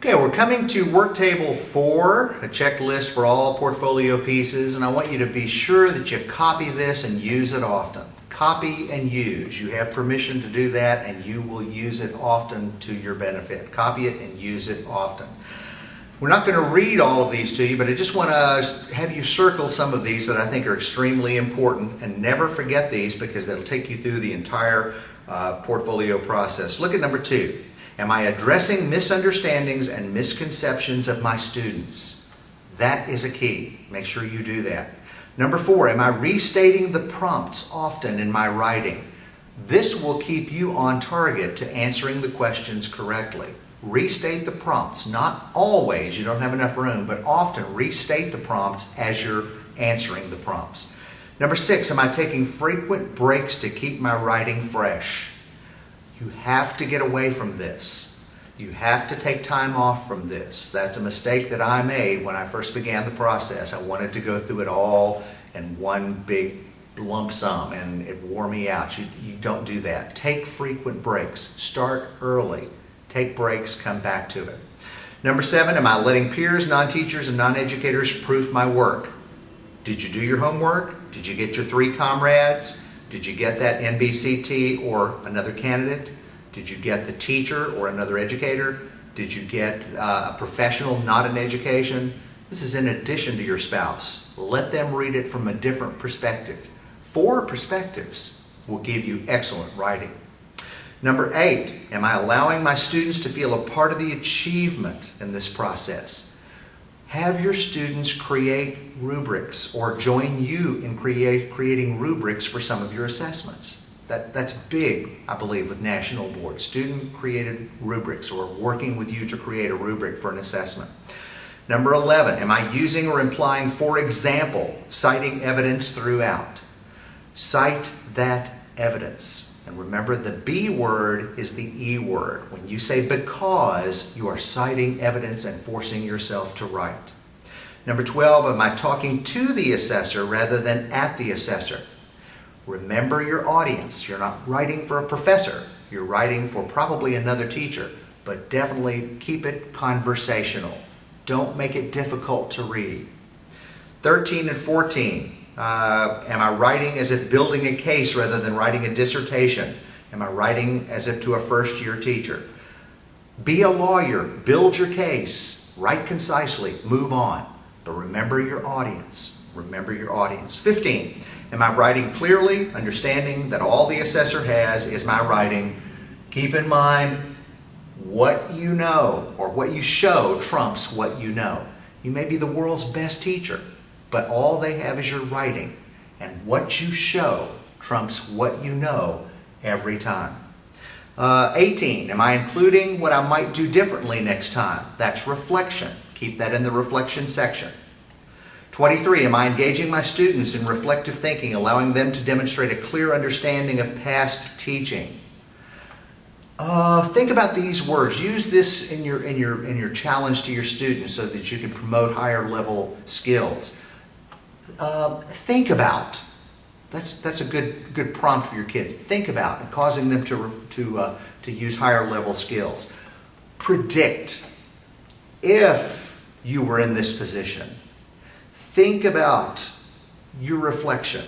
Okay, we're coming to work table 4, a checklist for all portfolio pieces, and I want you to be sure that you copy this and use it often. Copy and use. You have permission to do that, and you will use it often to your benefit. Copy it and use it often. We're not going to read all of these to you, but I just want to have you circle some of these that I think are extremely important, and never forget these because they'll take you through the entire portfolio process. Look at number 2. Am I addressing misunderstandings and misconceptions of my students? That is a key. Make sure you do that. Number 4, am I restating the prompts often in my writing? This will keep you on target to answering the questions correctly. Restate the prompts. Not always, you don't have enough room, but often restate the prompts as you're answering the prompts. Number 6, am I taking frequent breaks to keep my writing fresh? You have to get away from this. You have to take time off from this. That's a mistake that I made when I first began the process. I wanted to go through it all in one big lump sum, and it wore me out. You don't do that. Take frequent breaks. Start early. Take breaks, come back to it. Number 7, am I letting peers, non-teachers, and non-educators proof my work? Did you do your homework? Did you get your 3 comrades? Did you get that NBCT or another candidate? Did you get the teacher or another educator? Did you get a professional, not an education? This is in addition to your spouse. Let them read it from a different perspective. 4 perspectives will give you excellent writing. Number 8, am I allowing my students to feel a part of the achievement in this process? Have your students create rubrics or join you in creating rubrics for some of your assessments. That's big, I believe, with national boards. Student-created rubrics, or working with you to create a rubric for an assessment. Number 11, am I using or implying, for example, citing evidence throughout? Cite that evidence. And remember, the B word is the E word. When you say because, you are citing evidence and forcing yourself to write. Number 12, am I talking to the assessor rather than at the assessor? Remember your audience. You're not writing for a professor. You're writing for probably another teacher, but definitely keep it conversational. Don't make it difficult to read. 13 and 14. Am I writing as if building a case rather than writing a dissertation? Am I writing as if to a first-year teacher? Be a lawyer. Build your case. Write concisely. Move on. But remember your audience. Remember your audience. 15. Am I writing clearly, understanding that all the assessor has is my writing? Keep in mind, what you know or what you show trumps what you know. You may be the world's best teacher, but all they have is your writing, and what you show trumps what you know every time. 18, am I including what I might do differently next time? That's reflection. Keep that in the reflection section. 23, am I engaging my students in reflective thinking, allowing them to demonstrate a clear understanding of past teaching? Think about these words. Use this in your challenge to your students so that you can promote higher level skills. Think about. That's a good prompt for your kids. Think about, and causing them to use higher level skills. Predict. If you were in this position, think about your reflection.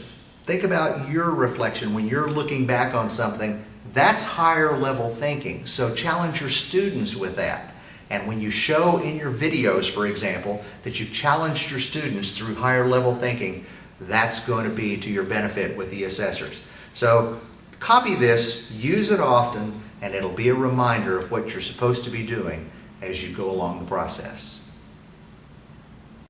Think about your reflection when you're looking back on something. That's higher level thinking. So challenge your students with that. And when you show in your videos, for example, that you've challenged your students through higher level thinking, that's going to be to your benefit with the assessors. So copy this, use it often, and it'll be a reminder of what you're supposed to be doing as you go along the process.